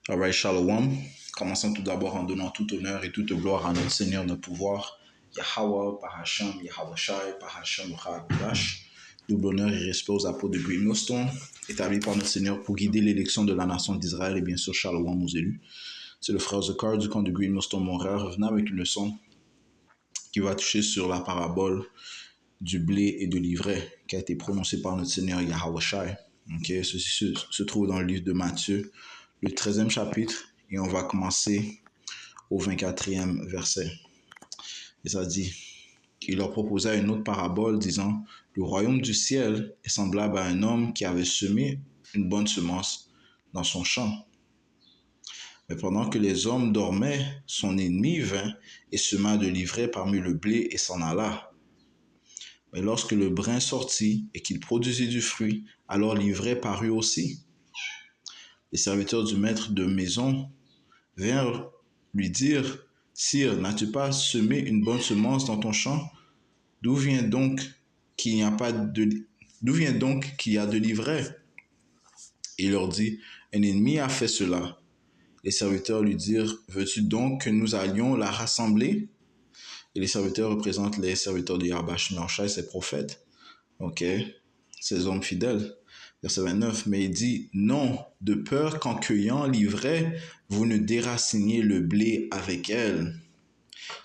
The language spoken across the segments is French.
Alright, Shalom. Commençons tout d'abord en donnant tout honneur et toute gloire à notre Seigneur, notre pouvoir, Yahweh, par Hashem, Yahweh Shai, par Hashem, Dash. Double honneur et respect aux apôtres de Green Millstone, établis par notre Seigneur pour guider l'élection de la nation d'Israël et bien sûr Shalom aux élus. C'est le frère Zekar du camp de Green Millstone Montréal, revenant avec une leçon qui va toucher sur la parabole du blé et de l'ivraie qui a été prononcée par notre Seigneur Yahweh Shai. Okay, ceci se trouve dans le livre de Matthieu, le 13e chapitre, et on va commencer au 24e verset. Et ça dit, il leur proposa une autre parabole disant, le royaume du ciel est semblable à un homme qui avait semé une bonne semence dans son champ. Mais pendant que les hommes dormaient, son ennemi vint et sema de l'ivraie parmi le blé et s'en alla. Mais lorsque le brin sortit et qu'il produisit du fruit, alors l'ivraie parut aussi. Les serviteurs du maître de maison vinrent lui dire, « Sire, n'as-tu pas semé une bonne semence dans ton champ? D'où vient donc qu'il y a de l'ivraie ?» Et il leur dit, « Un ennemi a fait cela. » Les serviteurs lui dirent, « Veux-tu donc que nous allions la rassembler? » Et les serviteurs représentent les serviteurs de Yahweh Shai, ses prophètes, ces hommes fidèles. Verset 29, mais il dit, non, de peur qu'en cueillant l'ivraie, vous ne déraciniez le blé avec elle.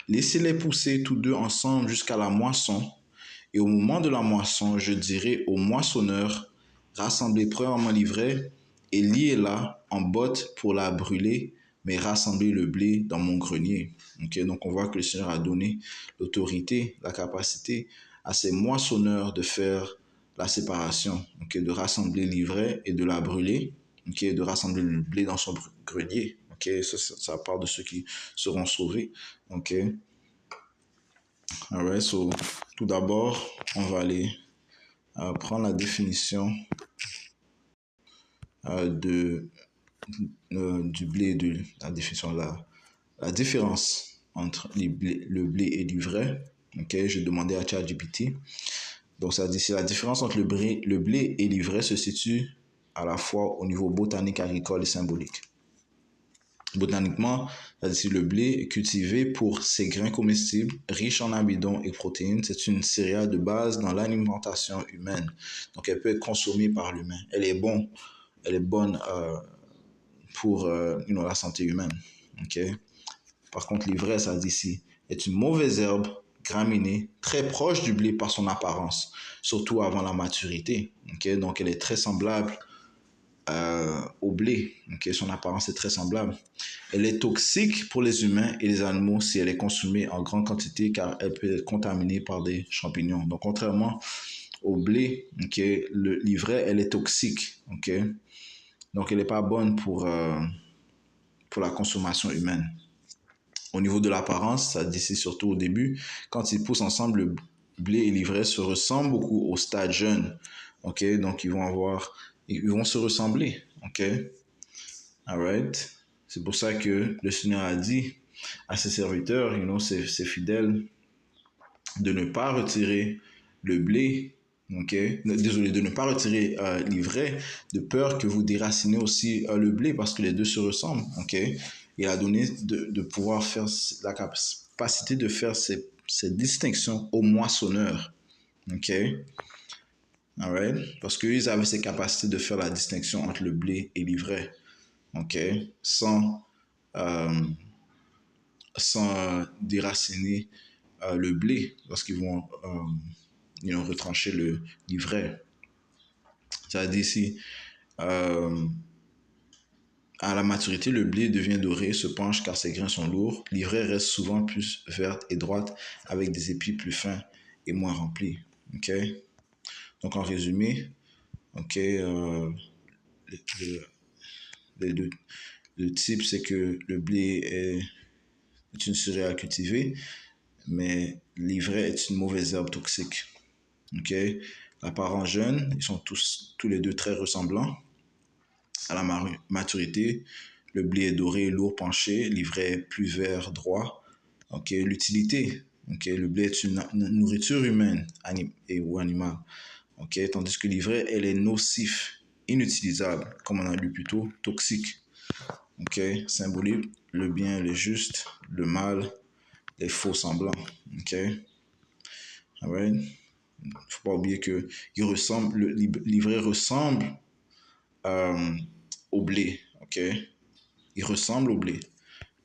Laissez-les pousser tous deux ensemble jusqu'à la moisson, et au moment de la moisson, je dirai aux moissonneurs, rassemblez premièrement l'ivraie et liez-la en bottes pour la brûler, mais rassemblez le blé dans mon grenier. Donc on voit que le Seigneur a donné l'autorité, la capacité à ces moissonneurs de faire la séparation, de rassembler l'ivraie et de la brûler, de rassembler le blé dans son grenier. Ça part de ceux qui seront sauvés. Alright, so tout d'abord, on va aller prendre la définition du blé, la définition la différence entre le blé et l'ivraie. J'ai demandé à ChatGPT. Donc ça dit, si la différence entre le blé et l'ivraie se situe à la fois au niveau botanique, agricole et symbolique. Botaniquement, c'est-à-dire le blé est cultivé pour ses grains comestibles, riches en amidon et protéines. C'est une céréale de base dans l'alimentation humaine. Donc, elle peut être consommée par l'humain. Elle est bonne pour la santé humaine. Par contre, l'ivraie, ça dit ici, est une mauvaise herbe graminée, très proche du blé par son apparence, surtout avant la maturité. Donc, elle est très semblable au blé. Son apparence est très semblable. Elle est toxique pour les humains et les animaux si elle est consommée en grande quantité car elle peut être contaminée par des champignons. Donc, contrairement au blé, l'ivraie, elle est toxique. Donc, elle n'est pas bonne pour la consommation humaine. Au niveau de l'apparence, ça dit surtout au début, quand ils poussent ensemble, le blé et l'ivraie se ressemblent beaucoup au stade jeune. Donc, ils vont se ressembler. Alright. C'est pour ça que le Seigneur a dit à ses serviteurs, ses fidèles, de ne pas retirer le blé, désolé, de ne pas retirer l'ivraie, de peur que vous déracinez aussi le blé, parce que les deux se ressemblent. Il a donné de pouvoir faire la capacité de faire ces distinctions aux moissonneurs. Alright? Parce qu'ils avaient ces capacités de faire la distinction entre le blé et l'ivraie. Sans déraciner le blé lorsqu'ils vont retrancher l'ivraie. Ça dit ici, à la maturité, le blé devient doré, se penche car ses grains sont lourds. L'ivraie reste souvent plus verte et droite avec des épis plus fins et moins remplis. Donc en résumé, le type, c'est que le blé est une céréale cultivée, mais l'ivraie est une mauvaise herbe toxique. L'apparence jeune, ils sont tous les deux très ressemblants. À la maturité, le blé est doré, lourd, penché, l'ivraie est plus vert, droit. L'utilité, le blé est une nourriture humaine ou animale. Tandis que l'ivraie, elle est nocif, inutilisable, comme on a lu plus tôt, toxique. Ok, symbolique, le bien, le juste, le mal, les faux semblants. Ok, alright. Faut pas oublier que le livret ressemble euh, au blé. Ok, il ressemble au blé.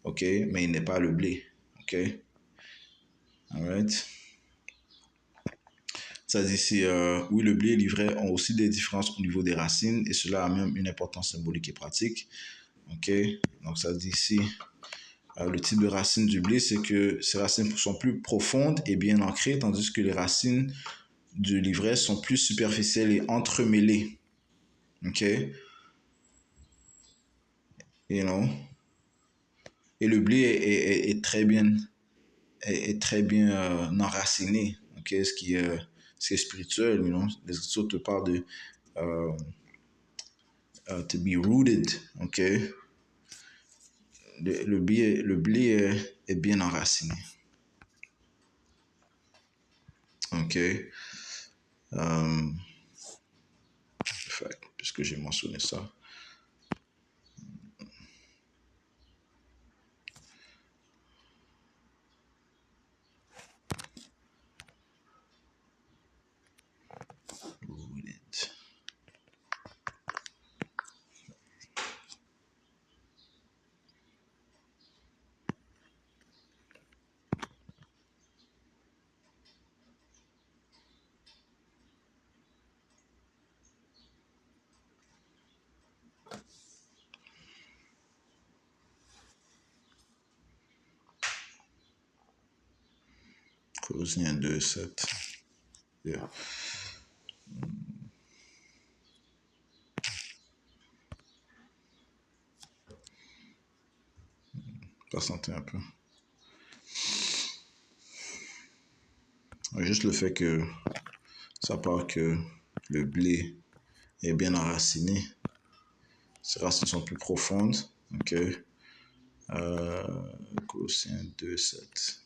Ok, mais il n'est pas le blé. Ok, alright. Ça dit ici, oui, le blé et l'ivraie ont aussi des différences au niveau des racines et cela a même une importance symbolique et pratique. Ok, donc ça dit ici, le type de racine du blé, c'est que ces racines sont plus profondes et bien ancrées, tandis que les racines du livret sont plus superficielles et entremêlées. Ok, you know? Et le blé est très bien, est très bien enraciné. Ok, ce qui est spirituel, you know? Les Écritures te parlent de euh, to be rooted. Ok, le blé est bien enraciné. Ok. Puisque j'ai mentionné ça. Rooted. Colossiens 2, 7. Yeah. Patientez un peu. Juste le fait que ça parle que le blé est bien enraciné. Ses racines sont plus profondes. Ok. Colossiens 2, 7.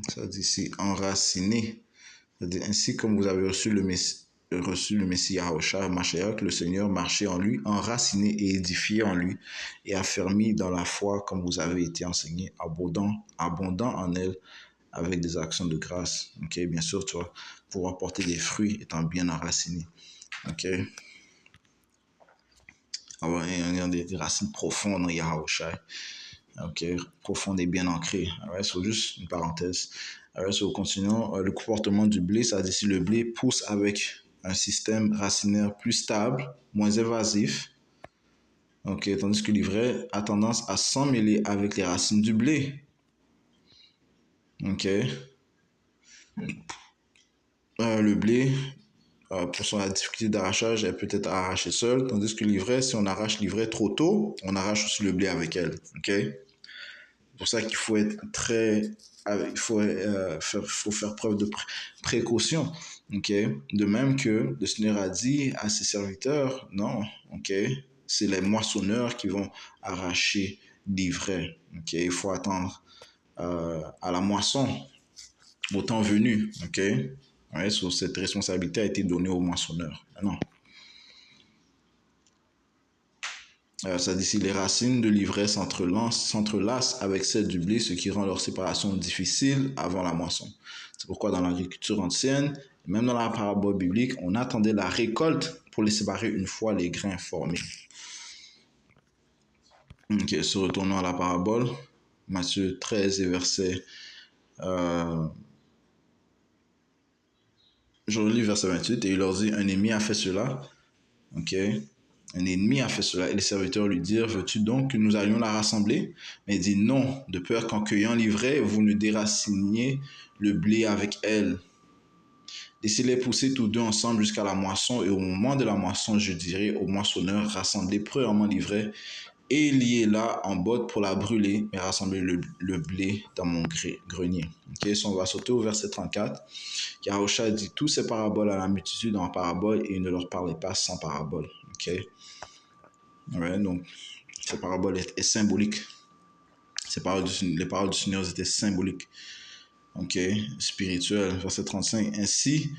Ça dit ici enraciné. Ça dit ainsi comme vous avez reçu le Messie Yahushua Mashiach, le Seigneur, marchez en lui, enraciné et édifié en lui, et affermi dans la foi comme vous avez été enseigné, abondant en elle avec des actions de grâce. Ok, bien sûr, tu vas pouvoir porter des fruits étant bien enraciné. Ok, avoir des racines profondes en Yahushua. Ok, profonde et bien ancrée. Alright, so juste une parenthèse. Alright, so continuons. Le comportement du blé, ça dit si le blé pousse avec un système racinaire plus stable, moins évasif. Ok, tandis que l'ivraie a tendance à s'emmêler avec les racines du blé. Ok. Le blé, pour son difficulté d'arrachage, elle peut être arrachée seule, tandis que l'ivraie, si on arrache l'ivraie trop tôt, on arrache aussi le blé avec elle. Ok. C'est pour ça qu'il faut être très, faut faire preuve de précaution. Ok. De même que le Seigneur a dit à ses serviteurs, non, ok, c'est les moissonneurs qui vont arracher l'ivraie. Ok. Il faut attendre à la moisson, au temps venu. Ok. Ouais, so cette responsabilité a été donnée aux moissonneurs. Non. Ça dit si les racines de l'ivraie s'entrelacent avec celles du blé, ce qui rend leur séparation difficile avant la moisson. C'est pourquoi dans l'agriculture ancienne, même dans la parabole biblique, on attendait la récolte pour les séparer une fois les grains formés. Ok, se retournons à la parabole, Matthieu 13 et verset... je relis verset 28, et il leur dit, un ennemi a fait cela. Ok. Un ennemi a fait cela et les serviteurs lui dirent, veux-tu donc que nous allions la rassembler? Mais il dit non, de peur qu'en cueillant l'ivraie, vous ne déraciniez le blé avec elle. Laissez-les pousser tous deux ensemble jusqu'à la moisson et au moment de la moisson, je dirai au moissonneur, rassemblez premièrement l'ivraie et liez-la en botte pour la brûler, mais rassemblez le blé dans mon grenier. Ok, so on va sauter au verset 34. Yahushua dit tous ces paraboles à la multitude en paraboles et il ne leur parlait pas sans parabole. Ok. Ouais, donc, cette parabole est symbolique. Les paroles du Seigneur étaient symboliques. Ok, spirituelles. Verset 35. Ainsi,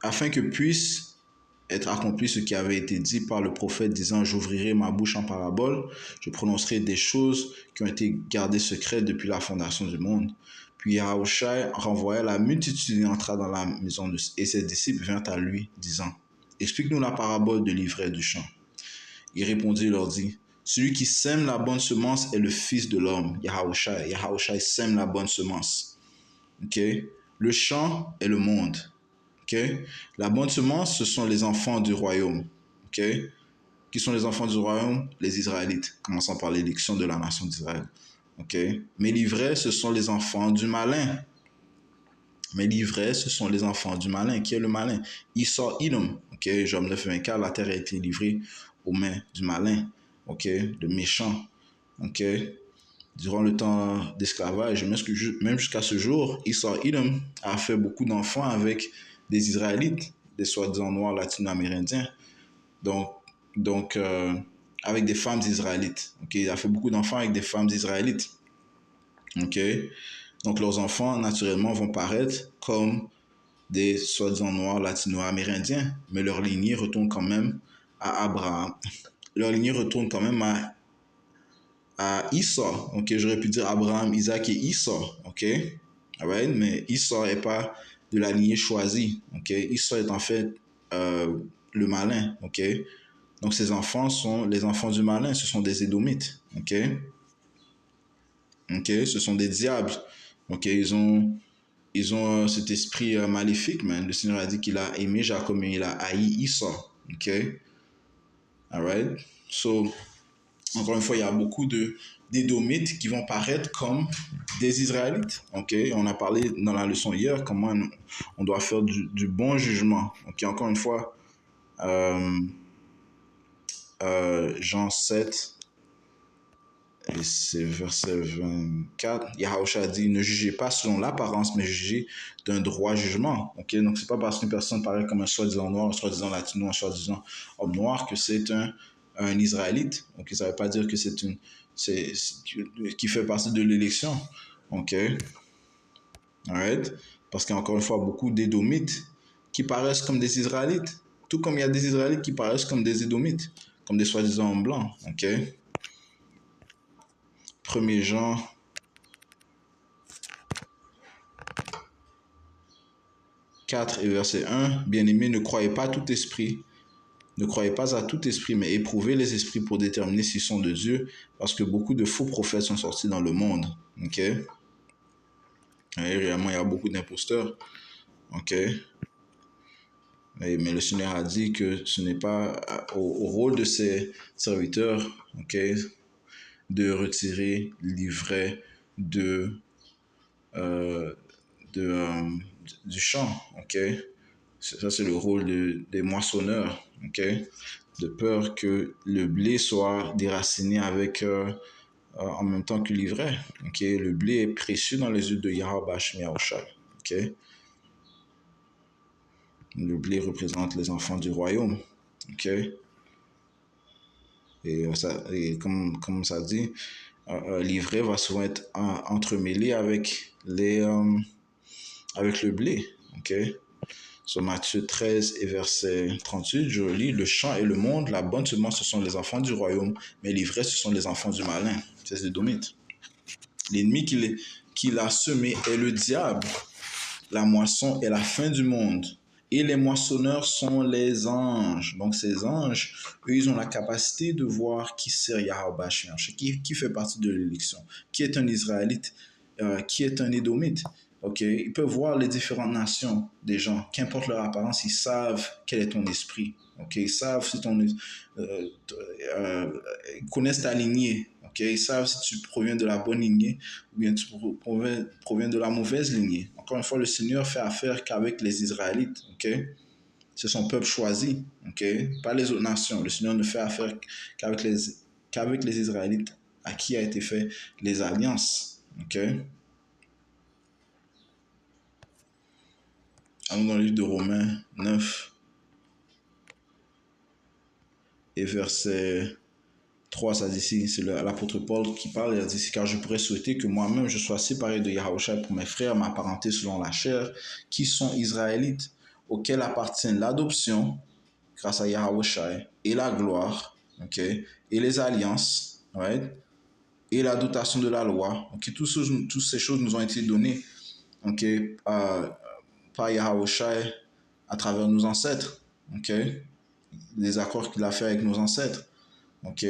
afin que puisse être accompli ce qui avait été dit par le prophète disant « J'ouvrirai ma bouche en parabole, je prononcerai des choses qui ont été gardées secrètes depuis la fondation du monde. » Puis Yahushua renvoya la multitude et entra dans la maison et ses disciples vinrent à lui, disant « Explique-nous la parabole de l'ivraie du champ. » Il répondit et leur dit « Celui qui sème la bonne semence est le Fils de l'homme, Yahushua. Yahushua sème la bonne semence. Okay? Le champ est le monde. Okay? La bonne semence, ce sont les enfants du royaume. Okay? Qui sont les enfants du royaume? Les Israélites, commençant par l'élection de la nation d'Israël. Okay? Mais l'ivraie, ce sont les enfants du malin. Mais l'ivraie, ce sont les enfants du malin. Qui est le malin? Esau, Edom. Okay? Job 9:24, la terre a été livrée aux mains du malin. Okay? De méchant. Okay? Durant le temps d'esclavage, même jusqu'à ce jour, Esau, Edom a fait beaucoup d'enfants avec des Israélites, des soi-disant noirs latino-amérindiens, donc avec des femmes israélites. Okay? Il a fait beaucoup d'enfants avec des femmes israélites. Okay? Donc leurs enfants, naturellement, vont paraître comme des soi-disant noirs latino-amérindiens, mais leur lignée retourne quand même à Abraham. Leur lignée retourne quand même à Esau. Okay? J'aurais pu dire Abraham, Isaac et Esau. Okay? Right? Mais Esau n'est pas de la lignée choisie. Okay? Esau est en fait le malin. Okay? Donc ces enfants sont les enfants du malin. Ce sont des Édomites. Okay? Okay? Ce sont des diables. Okay? Ils ont cet esprit maléfique, man. Le Seigneur a dit qu'il a aimé Jacob, mais il a haï Esau. Okay? All right? So, encore une fois, il y a beaucoup d'Édomites qui vont paraître comme des Israélites. Okay? On a parlé dans la leçon hier comment on doit faire du bon jugement. Okay? Encore une fois, Jean 7, et c'est verset 24, Yahushua dit « Ne jugez pas selon l'apparence, mais jugez d'un droit jugement. » Okay? Donc, ce n'est pas parce qu'une personne paraît comme un soi-disant noir, un soi-disant latino, un soi-disant homme noir que c'est un Israélite. Okay? Ça ne veut pas dire que qui fait partie de l'élection. Okay? Alright? Parce qu'il y a encore une fois beaucoup d'Édomites qui paraissent comme des Israélites. Tout comme il y a des Israélites qui paraissent comme des Édomites, comme des soi-disant hommes blancs. Okay? 1er Jean 4 et verset 1, bien-aimés, ne croyez pas à tout esprit, mais éprouvez les esprits pour déterminer s'ils sont de Dieu, parce que beaucoup de faux prophètes sont sortis dans le monde. Okay? Et réellement, il y a beaucoup d'imposteurs. Okay? Mais le Seigneur a dit que ce n'est pas au rôle de ses serviteurs, okay, de retirer l'ivraie du champ. Okay? Ça, c'est le rôle des moissonneurs. Okay? De peur que le blé soit déraciné avec en même temps que l'ivraie. Okay? Le blé est précieux dans les yeux de Yahweh Hashem Yahushua. Okay? Le blé représente les enfants du royaume. Okay? Et comme ça dit, l'ivraie va souvent être entremêlé avec le blé. Okay? Sur Matthieu 13 et verset 38, je lis « Le champ et le monde, la bonne semence, ce sont les enfants du royaume, mais l'ivraie, ce sont les enfants du malin. » C'est les Édomites. L'ennemi qu'il a semé est le diable. La moisson est la fin du monde. Et les moissonneurs sont les anges. Donc ces anges, eux, ils ont la capacité de voir qui sert Yahweh, qui fait partie de l'élection, qui est un Israélite, qui est un Édomite. Okay? Ils peuvent voir les différentes nations des gens, qu'importe leur apparence, ils savent quel est ton esprit. Okay? Ils savent si ils connaissent ta lignée. Okay? Ils savent si tu proviens de la bonne lignée ou bien tu proviens de la mauvaise lignée. Encore une fois, le Seigneur fait affaire qu'avec les Israélites. Okay? C'est son peuple choisi. Okay? Pas les autres nations. Le Seigneur ne fait affaire qu'avec les Israélites à qui a été fait les alliances. Okay? Allons dans le livre de Romains 9 et verset 3, ça dit ici, c'est l'apôtre Paul qui parle, il a dit ici, car je pourrais souhaiter que moi-même je sois séparé de Yahushua pour mes frères, ma parenté selon la chair, qui sont israélites, auxquels appartient l'adoption, grâce à Yahweh Shai, et la gloire, ok, et les alliances, right, et la dotation de la loi. Ok, toutes ces choses nous ont été données, ok, par Yahweh Shai à travers nos ancêtres, ok, les accords qu'il a fait avec nos ancêtres, ok,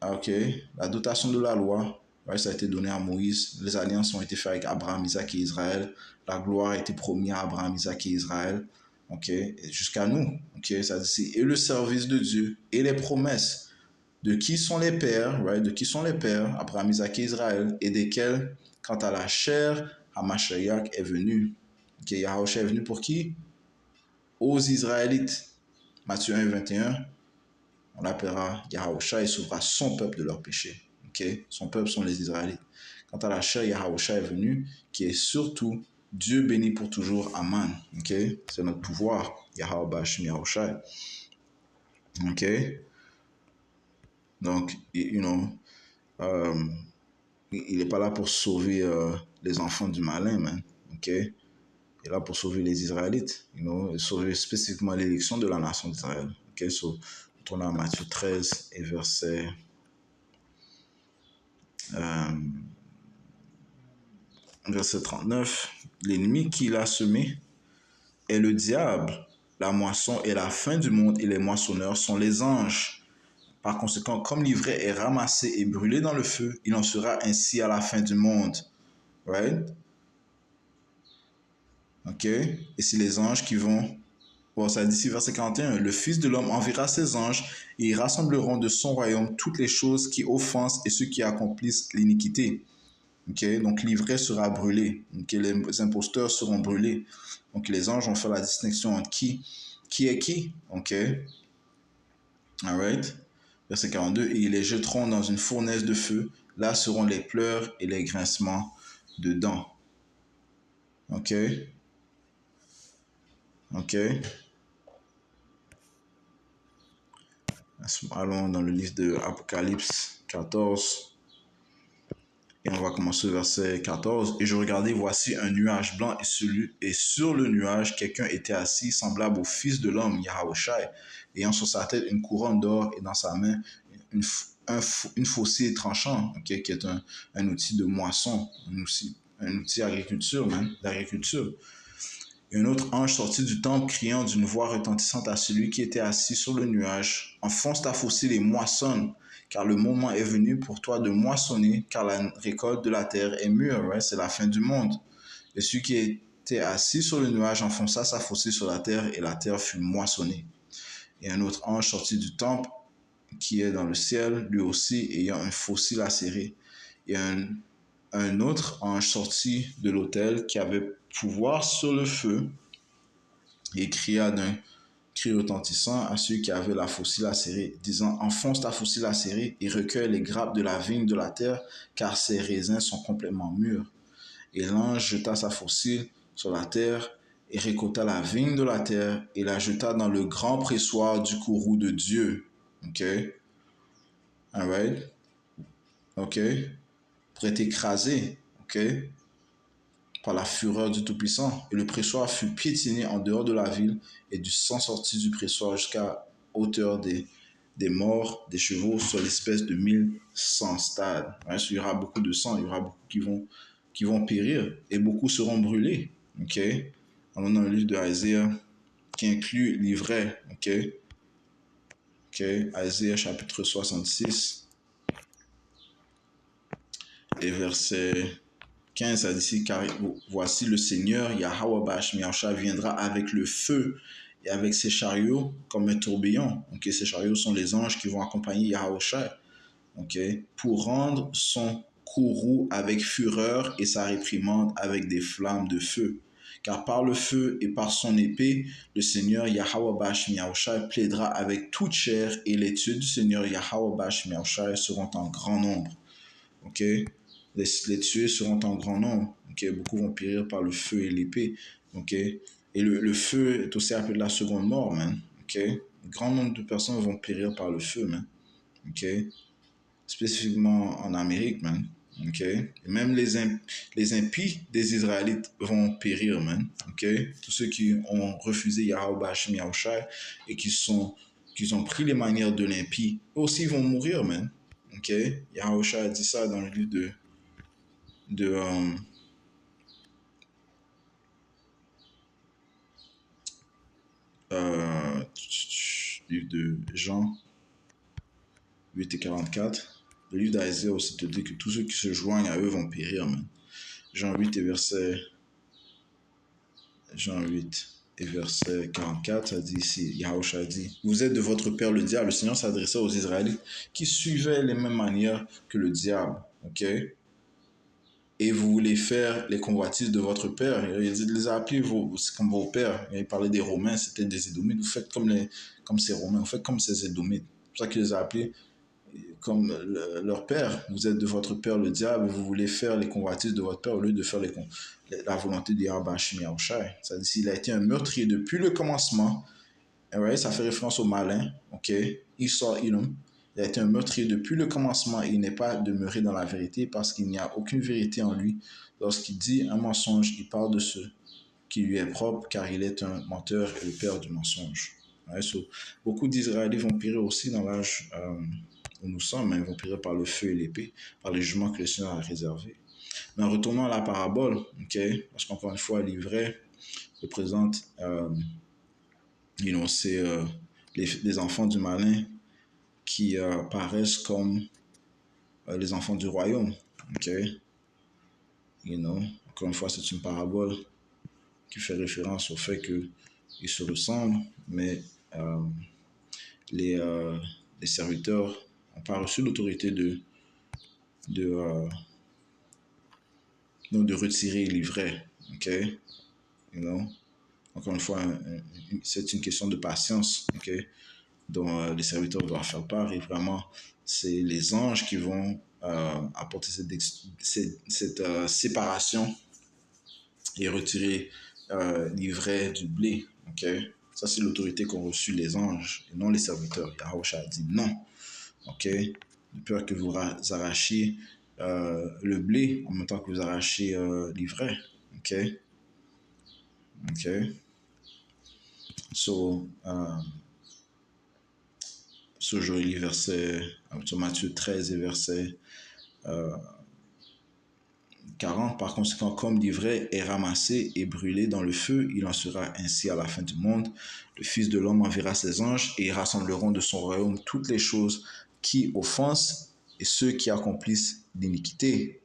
ok, la dotation de la loi, ouais, ça a été donné à Moïse, les alliances ont été faites avec Abraham, Isaac et Israël, la gloire a été promise à Abraham, Isaac et Israël, ok, jusqu'à nous, ok, ça dit, et le service de Dieu, et les promesses, de qui sont les pères, right, de qui sont les pères, Abraham, Isaac et Israël, et desquels, quant à la chair, Hamashiach est venu, ok, Yahushua est venu pour qui? Aux Israélites, Matthieu 1, 21, on l'appellera Yahushua et sauvera son peuple de leurs péchés. Okay? Son peuple sont les Israélites. Quant à la chair, Yahushua est venu, qui est surtout Dieu béni pour toujours. Amen. Okay? C'est notre pouvoir. Yahushua. Okay? Donc, il n'est pas là pour sauver les enfants du malin, man. Okay? Il est là pour sauver les Israélites, sauver spécifiquement l'élection de la nation d'Israël. Okay? So, on a Matthieu 13 et verset 39. L'ennemi qu'il a semé est le diable. La moisson est la fin du monde et les moissonneurs sont les anges. Par conséquent, comme l'ivraie est ramassée et brûlée dans le feu, il en sera ainsi à la fin du monde. Right? Ok? Et c'est les anges qui vont... Bon, ça dit ici, verset 41, le Fils de l'homme enverra ses anges et ils rassembleront de son royaume toutes les choses qui offensent et ceux qui accomplissent l'iniquité. Okay? Donc l'ivraie sera brûlée. Okay? Les imposteurs seront brûlés. Donc les anges vont faire la distinction entre qui est qui. Okay? All right? Verset 42, et ils les jetteront dans une fournaise de feu. Là seront les pleurs et les grincements de dents. Ok? Ok? Allons dans le livre de Apocalypse 14. Et on va commencer au verset 14. Et je regardais, voici un nuage blanc, et sur le nuage, quelqu'un était assis, semblable au Fils de l'homme, Yahushua, ayant sur sa tête une couronne d'or et dans sa main une faucille tranchant, okay, qui est un outil de moisson, un outil d'agriculture. Et un autre ange sortit du temple, criant d'une voix retentissante à celui qui était assis sur le nuage, enfonce ta faucille et moissonne, car le moment est venu pour toi de moissonner, car la récolte de la terre est mûre, right? C'est la fin du monde. Et celui qui était assis sur le nuage enfonça sa faucille sur la terre, et la terre fut moissonnée. Et un autre ange sortit du temple, qui est dans le ciel, lui aussi ayant un faucille lacéré. Et un autre ange sortit de l'autel qui avait pouvoir sur le feu et cria d'un cri retentissant à celui qui avait la faucille lacérée, disant, enfonce ta faucille lacérée et recueille les grappes de la vigne de la terre, car ses raisins sont complètement mûrs. Et l'ange jeta sa faucille sur la terre et récolta la vigne de la terre et la jeta dans le grand pressoir du courroux de Dieu. Ok? Alright? Ok? Pour être écrasé. Ok? Par la fureur du Tout-Puissant. Et le pressoir fut piétiné en dehors de la ville, et du sang sortit du pressoir jusqu'à hauteur des morts, des chevaux, sur l'espèce de 1100 stades. Ouais, il y aura beaucoup de sang, il y aura beaucoup qui vont périr, et beaucoup seront brûlés. Ok? On a le livre de Isaiah qui inclut l'ivraie. Ok? Ok? Isaiah chapitre 66 et verset 15, ça dit ici, car voici le Seigneur, Yahweh Bash Miacha, viendra avec le feu et avec ses chariots comme un tourbillon. Okay? Ces chariots sont les anges qui vont accompagner Yahushua, okay? Pour rendre son courroux avec fureur et sa réprimande avec des flammes de feu. Car par le feu et par son épée, le Seigneur Yahweh Bash Miacha plaidera avec toute chair, et les tués du Seigneur Yahweh Bash Miacha seront en grand nombre. Okay? Les tués seront en grand nombre. Okay? Beaucoup vont périr par le feu et l'épée. Okay? Et le feu est aussi appelé la seconde mort, man. Okay? Un grand nombre de personnes vont périr par le feu, man. Okay? Spécifiquement en Amérique, man. OK? Et même les impies des Israélites vont périr, man. OK? Tous ceux qui ont refusé Yahweh Hashem Yahushai et qui ont pris les manières de l'impie, aussi vont mourir, man. OK? Yahushai a dit ça dans le livre de euh, livre de Jean 8 et 44. Le livre d'Isaiah aussi te dit que tous ceux qui se joignent à eux vont périr, man. Jean 8 et Jean 8 et verset 44, ça dit ici, Yahushua dit, vous êtes de votre père le diable. Le Seigneur s'adressait aux Israélites qui suivaient les mêmes manières que le diable, ok? Et vous voulez faire les convoitises de votre père. Il dit, les appeler comme vos pères. Il parlait des Romains, c'était des Édomites. Vous faites comme ces Romains, vous faites comme ces Édomites. C'est pour ça qu'il les a appelés comme leur père. Vous êtes de votre père le diable, vous voulez faire les convoitises de votre père au lieu de faire la volonté de Yahweh Hashem Yahushai. Ça dit qu'il a été un meurtrier depuis le commencement. Right? Ça fait référence au malin, ok? Esau Edom. Il a été un meurtrier depuis le commencement et il n'est pas demeuré dans la vérité parce qu'il n'y a aucune vérité en lui. Lorsqu'il dit un mensonge, il parle de ce qui lui est propre car il est un menteur et le père du mensonge. Right? So, beaucoup d'Israélites vont périr aussi dans l'âge où nous sommes, ils vont périr par le feu et l'épée, par les jugements que le Seigneur a réservés. Mais en retournant à la parabole, okay, parce qu'encore une fois, l'ivraie représente, c'est les enfants du malin qui paraissent comme les enfants du royaume. Okay? Encore une fois, c'est une parabole qui fait référence au fait qu'ils se ressemblent, mais les, euh, les serviteurs n'ont pas reçu l'autorité de, de retirer l'ivraie. Okay? Encore une fois, c'est une question de patience, okay, dont les serviteurs doivent faire part. Et vraiment, c'est les anges qui vont apporter cette séparation et retirer l'ivraie du blé. Okay? Ça, c'est l'autorité qu'ont reçue les anges et non les serviteurs. Yahushua a dit non. Okay? De peur que vous arrachiez le blé en même temps que vous arrachez l'ivraie. Okay? Okay? So, je lis verset, Matthieu 13 et verset 40. Par conséquent, comme l'ivraie est ramassée et brûlée dans le feu, il en sera ainsi à la fin du monde. Le Fils de l'homme enverra ses anges et ils rassembleront de son royaume toutes les choses qui offensent et ceux qui accomplissent l'iniquité.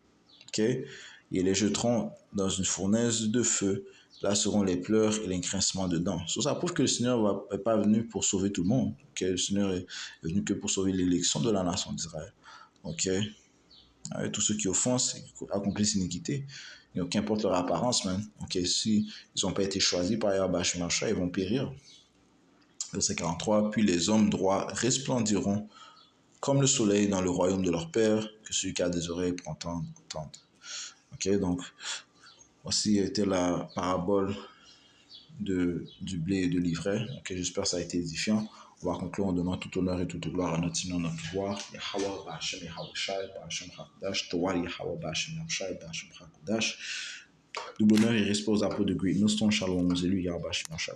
Okay? Et les jeteront dans une fournaise de feu. Là seront les pleurs et les grincements de dents. Ça prouve que le Seigneur n'est pas venu pour sauver tout le monde. Okay? Le Seigneur est venu que pour sauver l'élection de la nation d'Israël. Okay? Tous ceux qui offensent et accomplissent l'iniquité. Qu'importe leur apparence, man. Okay? Si ils n'ont pas été choisis par Yahweh Hashem, ils vont périr. Verset 43. Puis les hommes droits resplendiront comme le soleil dans le royaume de leur Père, que celui qui a des oreilles pour entendre, entende. Okay? Donc, voici était la parabole du blé et de l'ivraie. Okay? J'espère que ça a été édifiant. On va conclure en donnant tout honneur et toute gloire à notre Seigneur, notre pouvoir. Yahweh Ba'Hashem Yahushai, Ba'Hashem HaKadosh, Tawar Yahweh Ba'Hashem Yahushai, Ba'Hashem HaKadosh. Double honneur et respect aux apôtres de Great Millstone, Shalom aux élus, Yahweh Ba'Hashem Yahushai,